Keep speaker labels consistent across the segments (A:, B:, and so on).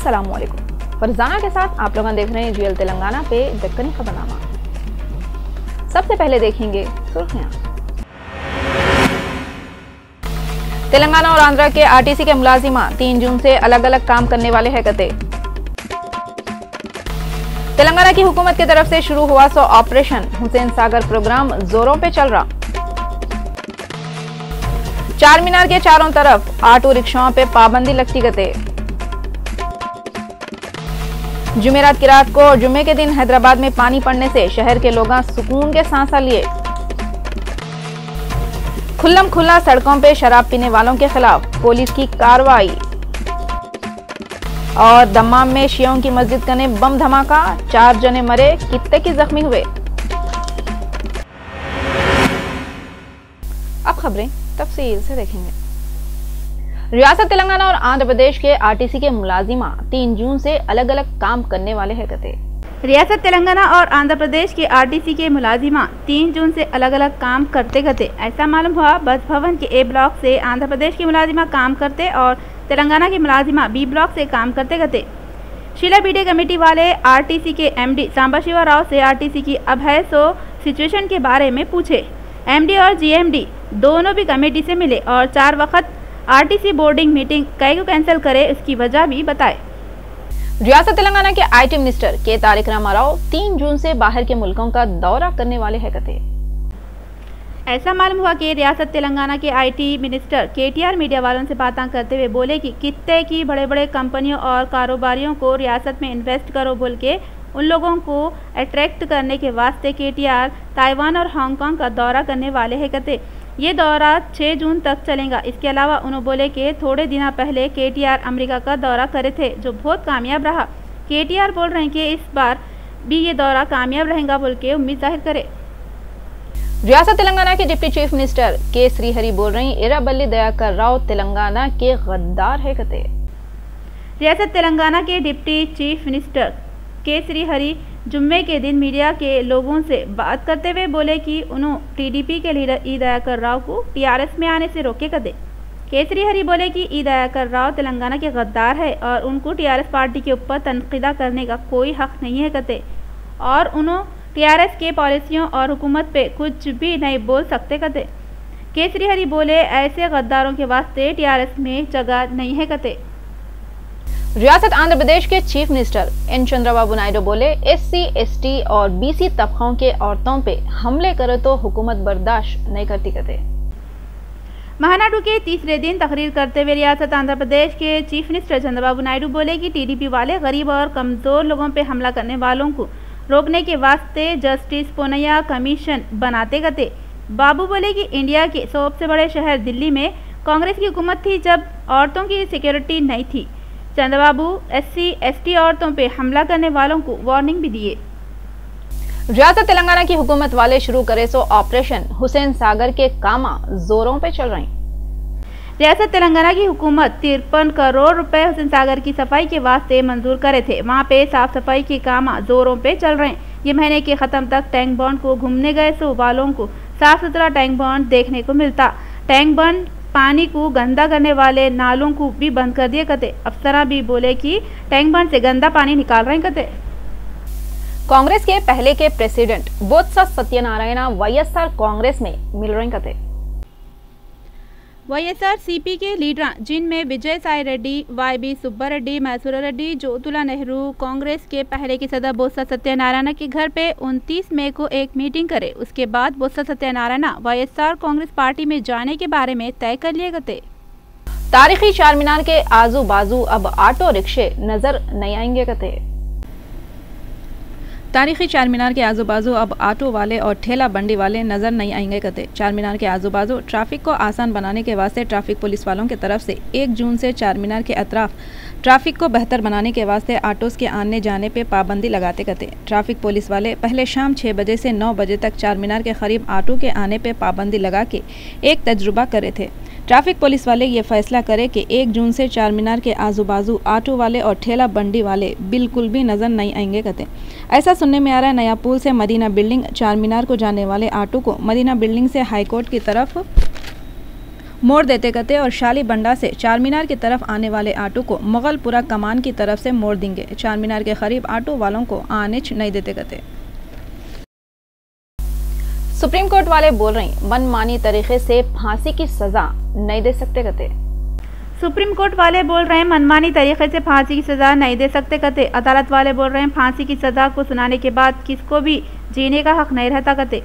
A: अस्सलामुअलैकुम। फरजाना के साथ आप लोग देख रहे हैं GL तेलंगाना पे दक्कनी खबरनामा। सबसे पहले देखेंगे सुर्खियां। तेलंगाना और आंध्र के RTC के मुलाजिमा 3 जून से अलग अलग काम करने वाले हैं कते। तेलंगाना की हुकूमत की तरफ से शुरू हुआ ऑपरेशन हुसैन सागर प्रोग्राम जोरों पे चल रहा। चार मीनार के चारों तरफ ऑटो रिक्शाओं पे पाबंदी लगती गते। जुमेरात की रात को जुम्मे के दिन हैदराबाद में पानी पड़ने से शहर के लोग सुकून के सांसा लिए। खुल्लम खुल्ला सड़कों पे शराब पीने वालों के खिलाफ पुलिस की कार्रवाई। और दम्माम में शियों की मस्जिद कने बम धमाका, 4 जने मरे, कितने की जख्मी हुए। अब खबरें तफसील से देखेंगे। रियासत तेलंगाना और आंध्र प्रदेश के RTC के मुलाजिमा 3 जून से अलग अलग काम करने वाले हैं कते।
B: रियासत तेलंगाना और आंध्र प्रदेश के RTC के मुलाजिमा 3 जून से अलग अलग काम करते गते। ऐसा मालूम हुआ बस भवन के A ब्लॉक से आंध्र प्रदेश के मुलाजिमा काम करते और तेलंगाना के मुलाजिमा B ब्लॉक से काम करते गते। शीला BD कमेटी वाले RTC के MD सांबा शिवा राव से RTC की अब है सो सिचुएशन के बारे में पूछे। MD और GMD दोनों भी कमेटी से मिले और 4 वक्त RTC बोर्डिंग मीटिंग कई को कैंसिल करे, उसकी वजह भी बताए।
A: रियासत तेलंगाना के IT मिनिस्टर के तारिक रामाराव 3 जून से बाहर के मुल्कों का दौरा करने वाले हैं कते।
B: ऐसा मालूम हुआ कि रियासत तेलंगाना के IT मिनिस्टर KTR मीडिया वालों से बातें करते हुए बोले कि कितने की बड़े बड़े कंपनियों और कारोबारियों को रियासत में इन्वेस्ट करो बोल के उन लोगों को अट्रैक्ट करने के वास्ते KTR ताइवान और हांगकांग का दौरा करने वाले हैं कते। ये दौरा 6 जून तक चलेगा। इसके अलावा उन्होंने बोले कि थोड़े दिन पहले KTR अमेरिका का दौरा करे थे जो बहुत कामयाब रहा। KTR बोल रहे हैं कि इस बार भी ये दौरा कामयाब रहेगा बोल के उम्मीद जाहिर करे।
A: रियासत तेलंगाना के डिप्टी चीफ मिनिस्टर के श्रीहरि बोल रही इराबल्ली दयाकर राव तेलंगाना के गद्दार है कते।
B: रियासत तेलंगाना के डिप्टी चीफ मिनिस्टर के श्रीहरि जुम्मे के दिन मीडिया के लोगों से बात करते हुए बोले कि उन्होंने TDP के लीडर ई दयाकर राव को TRS में आने से रोके कदे। केसरी हरि बोले कि ई दयाकर राव तेलंगाना के गद्दार है और उनको TRS पार्टी के ऊपर तनकीदा करने का कोई हक नहीं है कते और उन्होंने TRS के पॉलिसियों और हुकूमत पे कुछ भी नहीं बोल सकते कते। केसरी हरि बोले ऐसे गद्दारों के वास्ते TRS में जगह नहीं है कते।
A: रियासत आंध्र प्रदेश के chief minister N Chandrababu Naidu बोले SC ST और BC तबकों के औरतों पे हमले करे तो हुकूमत बर्दाश्त नहीं करती कते।
B: महानाडू के तीसरे दिन तकरीर करते हुए रियासत आंध्र प्रदेश के चीफ मिनिस्टर चंद्रबाबू नायडू बोले कि TDP वाले गरीब और कमजोर लोगों पे हमला करने वालों को रोकने के वास्ते जस्टिस पोनैया कमीशन बनाते गते। बाबू बोले कि इंडिया के सबसे बड़े शहर दिल्ली में कांग्रेस की हुकूमत थी जब औरतों की सिक्योरिटी नहीं थी। चंद्रबाबू SC ST औरतों पे हमला करने वालों को वार्निंग भी दिए।
A: रियासत तेलंगाना की हुकूमत वाले शुरू करे ऑपरेशन हुसैन सागर के कामा जोरों पे चल रही।
B: रियासत तेलंगाना की हुकूमत 53 करोड़ रुपए हुसैन सागर की सफाई के वास्ते मंजूर करे थे। वहाँ पे साफ सफाई के काम जोरों पे चल रहे हैं। ये महीने के खत्म तक टैंक बॉन्ड को घूमने गए सो वालों को साफ सुथरा टैंक बॉन्ड देखने को मिलता। टैंक बॉन्ड पानी को गंदा करने वाले नालों को भी बंद कर दिए कते। अफसरा भी बोले कि टैंक बंद से गंदा पानी निकाल रहे कते।
A: कांग्रेस के पहले के प्रेसिडेंट बोत्सा सत्यनारायण YSR कांग्रेस में मिल रहे कते।
B: YSRCP के लीडर जिनमें विजय साई रेड्डी, YB सुब्बा रेड्डी, मैसूर रेड्डी, ज्योतुला नेहरू कांग्रेस के पहले के सदस्य बोत्सा सत्यनारायण के घर पे 29 मई को एक मीटिंग करे। उसके बाद बोत्सा सत्यनारायण YSR कांग्रेस पार्टी में जाने के बारे में तय कर लिए गए।
A: तारीखी चार मीनार के आजू बाजू अब ऑटो रिक्शे नजर नहीं आएंगे कते। तारीखी चार मीनार के आजू बाजू अब ऑटो वाले और ठेला बंडी वाले नजर नहीं आएंगे कते। चार मीनार के आजू बाजू ट्रैफिक को आसान बनाने के वास्ते ट्रैफिक पुलिस वालों की तरफ से 1 जून से चार मीनार के अतराफ ट्रैफिक को बेहतर बनाने के वास्ते ऑटोस के आने जाने पे पाबंदी लगाते कते। ट्रैफिक पुलिस वाले पहले शाम 6 बजे से 9 बजे तक चार मीनार के करीब ऑटो के आने पे पाबंदी लगा के एक तजुर्बा करे थे। ट्रैफिक पुलिस वाले ये फैसला करे कि 1 जून से चार मीनार के आजू बाजू ऑटो वाले और ठेला बंडी वाले बिल्कुल भी नजर नहीं आएंगे कहते। ऐसा सुनने में आ रहा है नया पुल से मदीना बिल्डिंग चार मीनार को जाने वाले ऑटो को मदीना बिल्डिंग से हाईकोर्ट की तरफ मोड़ देते कते और शाली बंडा से चारमीनार की तरफ आने वाले ऑटो को मुगलपुरा कमान की तरफ से मोड़ देंगे। चारमीनार के करीब ऑटो वालों को आने नहीं देते कते। सुप्रीम कोर्ट वाले बोल रहे मनमानी तरीके से फांसी की सजा नहीं दे सकते कते।
B: सुप्रीम कोर्ट वाले बोल रहे हैं मनमानी तरीके से फांसी की सज़ा नहीं दे सकते कते। अदालत वाले बोल रहे हैं फांसी की सज़ा को सुनाने के बाद किसको भी जीने का हक नहीं रहता कते।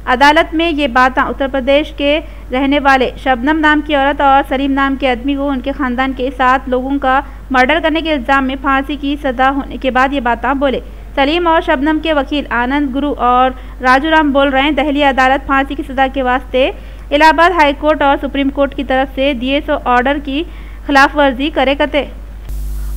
B: अदालत में ये बात उत्तर प्रदेश के रहने वाले शबनम नाम की औरत और सलीम नाम के आदमी को उनके ख़ानदान के 7 लोगों का मर्डर करने के इल्ज़ाम में फांसी की सज़ा होने के बाद ये बात बोले। सलीम और शबनम के वकील आनंद गुरु और राजू राम बोल रहे हैं दिल्ली अदालत फांसी की सज़ा के वास्ते इलाहाबाद हाई कोर्ट और सुप्रीम कोर्ट की तरफ से दिए सो ऑर्डर की खिलाफ वर्जी करे कते।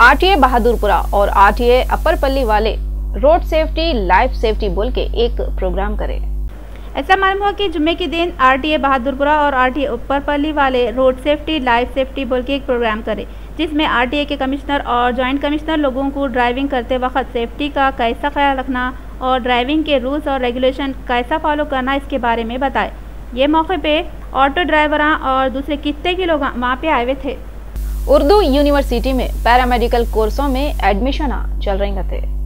A: आरटीए बहादुरपुरा और आरटीए अप्परपल्ली वाले रोड सेफ्टी लाइफ सेफ्टी बोल के एक प्रोग्राम करे।
B: ऐसा मालूम हुआ कि जुम्मे के दिन आरटीए बहादुरपुरा और आरटीए अप्परपल्ली वाले रोड सेफ्टी लाइफ सेफ्टी बोल के एक प्रोग्राम करे, जिसमें आरटीए के कमिश्नर और जॉइंट कमिश्नर लोगों को ड्राइविंग करते वक्त सेफ्टी का कैसा ख्याल रखना और ड्राइविंग के रूल्स और रेगुलेशन कैसा फॉलो करना इसके बारे में बताए। ये मौके पे ऑटो ड्राइवरा और दूसरे कितने के लोग वहाँ पे आए हुए थे।
A: उर्दू यूनिवर्सिटी में पैरामेडिकल कोर्सों में एडमिशन चल रही थे।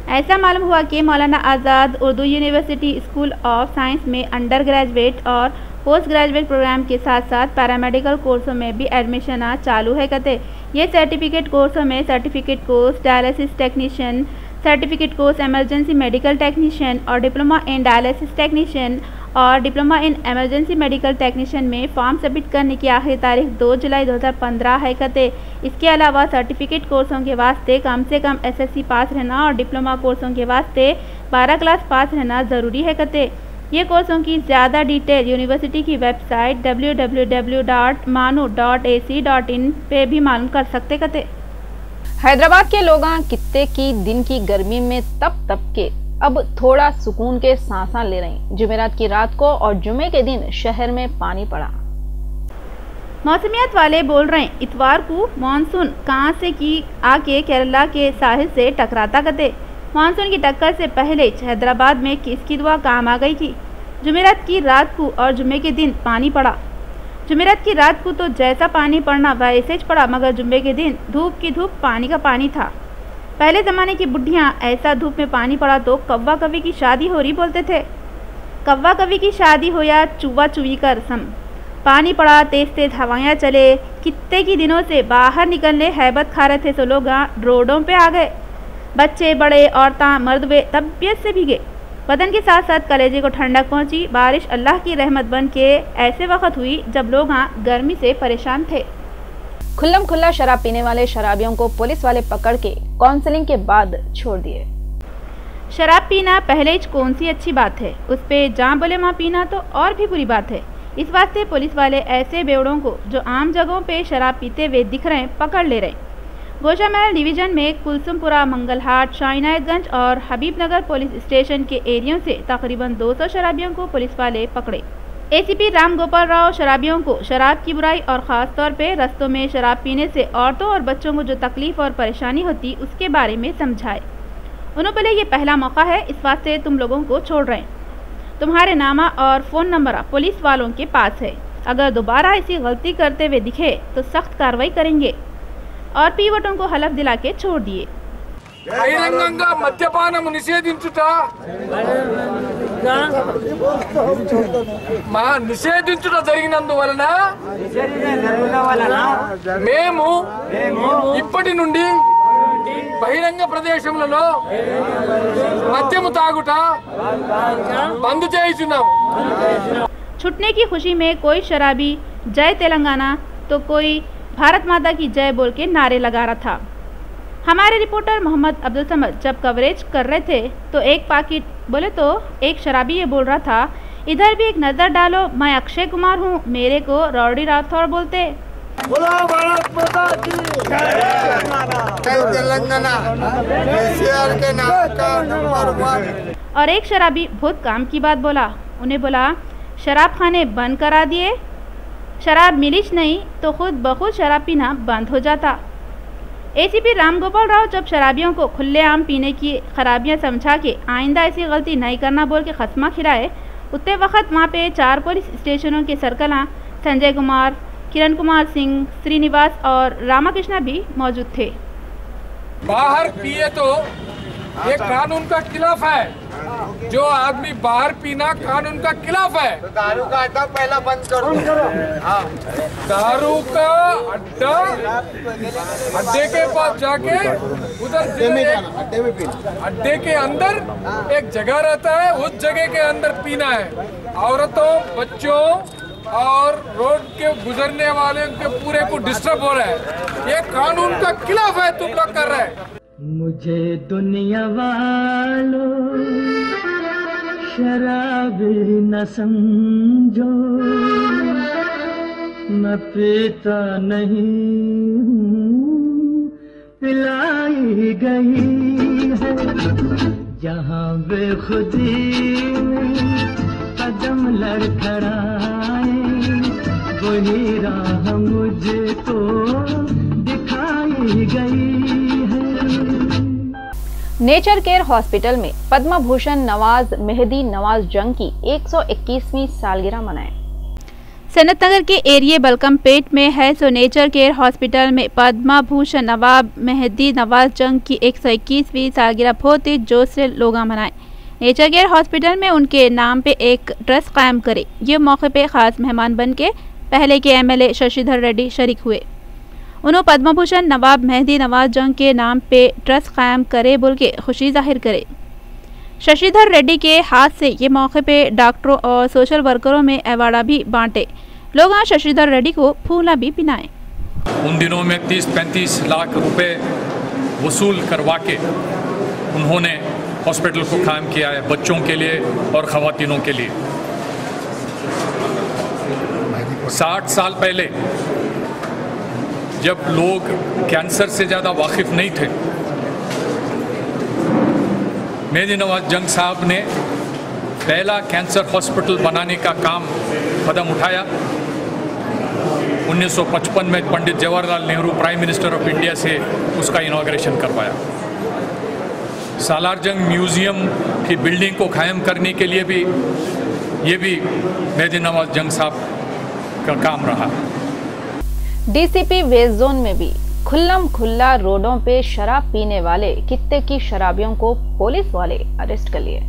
B: ऐसा मालूम हुआ कि Maulana Azad Urdu university school of science में अंडर ग्रेजुएट और पोस्ट ग्रेजुएट प्रोग्राम के साथ साथ पैरामेडिकल कोर्सों में भी एडमिशन चालू है कते। ये सर्टिफिकेट कोर्सों में certificate course dialysis technician, certificate course emergency medical technician और डिप्लोमा इन डायलिसिस टेक्नीशियन और diploma in emergency medical technician में फॉर्म सबमिट करने की आखिरी तारीख 2 जुलाई 2015 है कते। इसके अलावा सर्टिफिकेट कोर्सों के वास्ते कम से कम एसएससी पास रहना और डिप्लोमा कोर्सों के वास्ते 12 क्लास पास रहना ज़रूरी है कते। ये कोर्सों की ज़्यादा डिटेल यूनिवर्सिटी की वेबसाइट www.manu.ac.in पे भी मालूम कर सकते कते।
A: हैदराबाद के लोग कित्ते की दिन की गर्मी में तप के अब थोड़ा सुकून के सांसा ले रहे। जुमेरात की रात को और जुमे के दिन शहर में पानी पड़ा।
B: मौसमियात वाले बोल रहे हैं इतवार को मानसून कहां से की आके केरला के साहिल से टकराता कते। मानसून की टक्कर से पहले हैदराबाद में किसकी दुआ काम आ गई थी। जुमेरात की रात को और जुमे के दिन पानी पड़ा। जुमेरात की रात को तो जैसा पानी पड़ना वैसे ही पड़ा, मगर जुम्मे के दिन धूप की धूप पानी का पानी था। पहले ज़माने की बुढ़ियाँ ऐसा धूप में पानी पड़ा तो कव्वा कवि की शादी हो रही बोलते थे। कव्वा कवि की शादी हो या चुवा चुवी का रस्म। पानी पड़ा, तेज तेज हवाएं चले। कितने की दिनों से बाहर निकलने हैबत खा रहे थे तो लोग रोडों पे आ गए। बच्चे बड़े औरतां मर्द वे तबीयत से भीगे। बदन के साथ साथ कलेजे को ठंडक पहुंची। बारिश अल्लाह की रहमत बन के ऐसे वक्त हुई जब लोग गर्मी से परेशान थे।
A: खुल्लम खुल्ला शराब पीने वाले शराबियों को पुलिस वाले पकड़ के काउंसलिंग के बाद छोड़ दिए।
B: शराब पीना पहले ही कौन सी अच्छी बात है, उस पे जहाँ बोले वहाँ पीना तो और भी बुरी बात है। इस वास्ते पुलिस वाले ऐसे बेवड़ों को जो आम जगहों पे शराब पीते हुए दिख रहे हैं पकड़ ले रहे। गोशामहल डिवीजन में कुलसुमपुरा, मंगलहाट, शाहीनायतगंज और हबीबनगर पुलिस स्टेशन के एरियो से तकरीबन 200 शराबियों को पुलिस वाले पकड़े। एसीपी राम गोपाल राव शराबियों को शराब की बुराई और ख़ास तौर पे रस्तों में शराब पीने से औरतों और बच्चों को जो तकलीफ और परेशानी होती उसके बारे में समझाए। उन्होंने बोले ये पहला मौका है, इस वास्ते तुम लोगों को छोड़ रहे हैं। तुम्हारे नामा और फ़ोन नंबर पुलिस वालों के पास है। अगर दोबारा ऐसी गलती करते हुए दिखे तो सख्त कार्रवाई करेंगे। और पीवटों को हलफ दिला के छोड़ दिए।
C: బహిరంగంగా మద్యపానము నిషేధించుట జరిగినందువలన మేము ఇప్పటి నుండి బహిరంగ ప్రదేశములలో మద్యము తాగుట బంద్ చేయుచున్నాము।
B: छुटने की खुशी में कोई शराबी जय तेलंगाना तो कोई भारत माता की जय बोल के नारे लगा रहा था। हमारे रिपोर्टर मोहम्मद अब्दुल समद जब कवरेज कर रहे थे तो एक पाकिट बोले तो एक शराबी ये बोल रहा था, इधर भी एक नज़र डालो, मैं अक्षय कुमार हूँ, मेरे को रॉडी राठौर बोलते। और एक शराबी बहुत काम की बात बोला। उन्हें बोला शराब खाने बंद करा दिए, शराब मिलीच नहीं तो खुद ब खुद शराब पीना बंद हो जाता। एसीपी राम गोपाल राव जब शराबियों को खुलेआम पीने की खराबियां समझा के आइंदा ऐसी गलती नहीं करना बोल के खसमा खिलाए, उतने वक्त वहाँ पे 4 पुलिस स्टेशनों के सर्कल संजय कुमार, किरण कुमार सिंह, श्रीनिवास और रामाकृष्ण भी मौजूद थे।
C: बाहर पिए तो ये कानून का खिलाफ है। जो आदमी बाहर पीना कानून का खिलाफ है।
D: तो दारू का अड्डा पहला बंद करो।
C: दारू का अड्डा अड्डे के पास जाके उधर अड्डे के अंदर एक जगह रहता है, उस जगह के अंदर पीना है। औरतों, बच्चों और रोड के गुजरने वाले के पूरे को डिस्टर्ब हो रहा है। ये कानून का खिलाफ है, तुम लोग कर रहे हैं।
E: मुझे दुनिया वालों शराबी न समझो, मैं पीता नहीं हूँ, पिलाई गई है जहाँ बेखुदी कदम लड़खड़ाए, वही राह मुझको दिखाई गई है।
A: नेचर केयर हॉस्पिटल में पद्म भूषण नवाज मेहदी नवाज जंग की 121वीं सालगिरह मनाएं।
B: सनत नगर के एरिया बलकमपेट में है सो नेचर केयर हॉस्पिटल में पद्म भूषण नवाब मेहदी नवाज जंग की 121वीं सालगिरह बहुत ही जोश से लोग मनाएं। नेचर केयर हॉस्पिटल में उनके नाम पे एक ट्रस्ट कायम करे। ये मौके पे खास मेहमान बन के पहले के एमएलए शशिधर रेड्डी शरीक हुए। उन्होंने पद्म भूषण नवाब मेहदी नवाज जंग के नाम पे ट्रस्ट कायम करे बोल के खुशी जाहिर करे। शशिधर रेड्डी के हाथ से ये मौके पे डॉक्टरों और सोशल वर्करों में अवार्ड भी बांटे। लोग आज शशिधर रेड्डी को फूला भी पिनाए।
F: उन दिनों में 30-35 लाख रुपए वसूल करवा के उन्होंने हॉस्पिटल को कायम किया है, बच्चों के लिए और खवातीनों के लिए। 60 साल पहले जब लोग कैंसर से ज़्यादा वाकिफ नहीं थे, मेहदी नवाज जंग साहब ने पहला कैंसर हॉस्पिटल बनाने का काम कदम उठाया। 1955 में Pandit Jawaharlal Nehru prime minister of India से उसका इनॉग्रेशन करवाया। सालार जंग म्यूज़ियम की बिल्डिंग को कायम करने के लिए भी ये भी मेहदी नवाज जंग साहब का काम रहा।
A: डीसीपी वेस्ट जोन में भी खुल्लम खुल्ला रोडों पे शराब पीने वाले कित्ते की शराबियों को पुलिस वाले अरेस्ट कर लिए।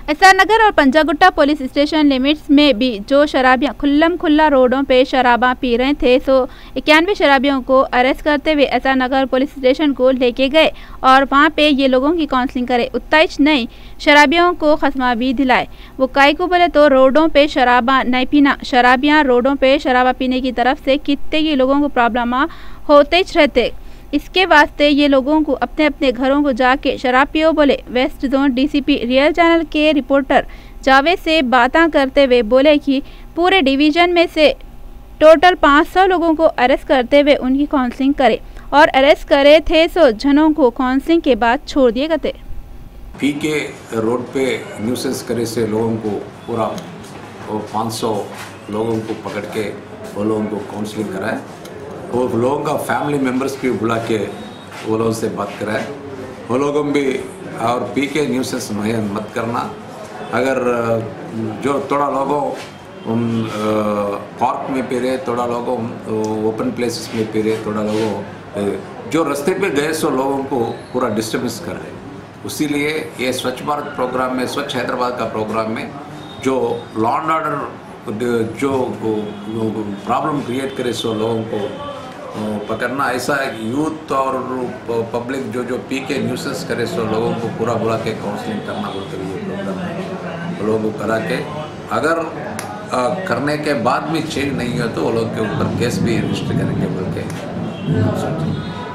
B: एसआर नगर और पंजागुट्टा पुलिस स्टेशन लिमिट्स में भी जो शराबियां खुल्लम खुल्ला रोडों पे शराबा पी रहे थे, सो 91 शराबियों को अरेस्ट करते हुए एसआर नगर पुलिस स्टेशन को लेके गए और वहां पे ये लोगों की काउंसलिंग करे। उत्ताइच नहीं, शराबियों को खसमा भी दिलाए। वो काय को बोले तो रोडों पे शराबा नहीं पीना, शराबियाँ रोडों पे शराबा पीने की तरफ से कितने ही लोगों को प्रॉब्लम होते रहते। इसके वास्ते ये लोगों को अपने अपने घरों को जाके शराब पियो बोले। West zone DCP real channel के रिपोर्टर जावेद से बातें करते हुए बोले कि पूरे डिवीजन में से टोटल 500 लोगों को अरेस्ट करते हुए उनकी काउंसलिंग करे और अरेस्ट करे थे सो जनों को काउंसलिंग के बाद छोड़ दिए गए।
G: पी के रोड पे न्यूसेंस करे से लोगों को पूरा 500 लोगों को पकड़ के वो लोगों को काउंसलिंग कराए। वो लोगों का फैमिली मेम्बर्स भी बुला के वो लोगों से बात कराए। वो लोगों भी और पी के न्यूसेंस मुहैया मत करना। अगर जो थोड़ा लोगों पार्क में पी रहे, थोड़ा लोगों ओपन प्लेसेस में पी रहे, थोड़ा लोगों जो रास्ते पे गए सो लोगों को पूरा डिस्टर्बेंस कर रहे। उसीलिए ये स्वच्छ भारत प्रोग्राम में, स्वच्छ हैदराबाद का प्रोग्राम में जो लॉ एंड ऑर्डर जो प्रॉब्लम क्रिएट करे सो लोगों को पकड़ना, ऐसा यूथ और पब्लिक जो पी के न्यूसेंस करे सो लोगों को पूरा बुला के काउंसलिंग करना बोलते हुए प्रोग्राम है। लोगों को करा के अगर करने के बाद भी चेंज नहीं हो तो वो लोग के ऊपर केस भी रजिस्टर करेंगे बोल के।